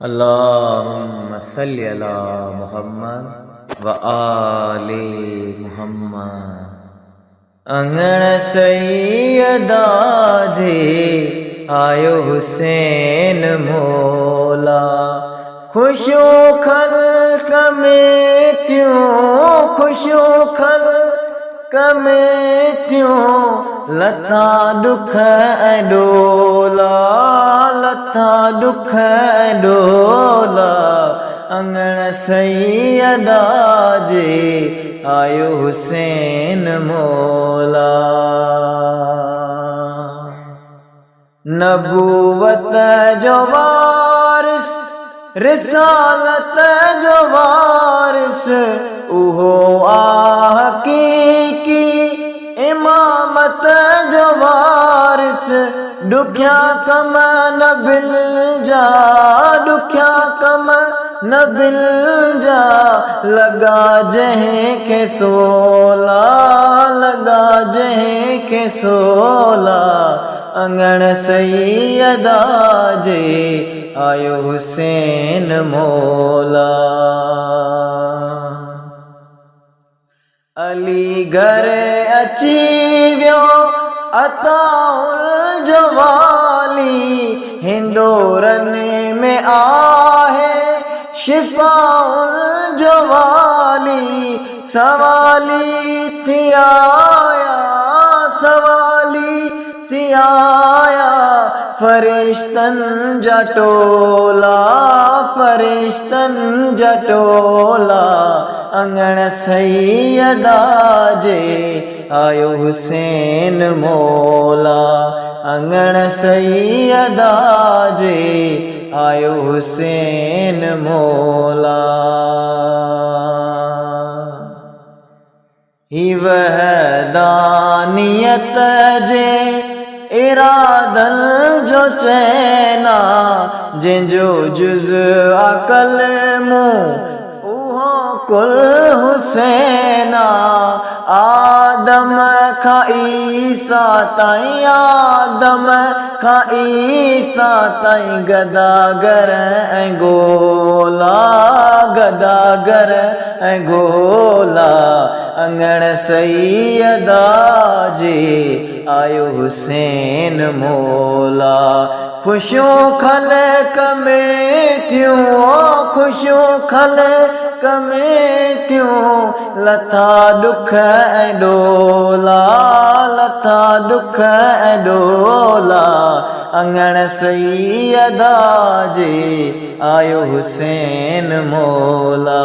अल्लाहुम्मा सल्ली अला मुहम्मद व आले मुहम्मद। अंगण सैयदा जे आयो हुसैन मौला, खुशो खल्क में त्यों, खुशो खल्क में त्यों, लथा दुख डोला, लथा दुख डोला। अंगण सैयदा जे आयो हुसैन मौला। नबूवत जो वारिस, रिसालत जो वारिस, उहो हकीकी इमामत जो वारिस। दुखिया कम न बिल जा, दुखिया कम न बिल जा, लगा जहीं के सोला, लगा जहीं के सोला। अंगण सैयदा जे आयो हुसैन मौला। अली घर अची वियो अताउल जो वाली, हिंदोरन में आहे शिफाउल जो वाली। सवाली थी आया, सवाली थी आया, फरिश्तन जा टोला, फरिश्तन जा टोला। अंगण सैयदा जे आयो हुसैन मौला, अंगण सैयदा जे आयो हुसैन मौला। ही वहदानियत जे इरादल जो चैना, जिंजो जुज अकल मुँह कुल हुसैना। आदम खा ईसा ताईं, आदम खा ईसा ताईं, गदागर ऐं गोला, गदागर ऐं गोला। अंगण सैयदा जे आयो हुसैन मौला। खुशो खल्क में त्यों, खुशो खल्क में त्यों, लथा दुख डोला, लथा दुख डोला। अंगण सैयदा जे आयो हुसैन मौला।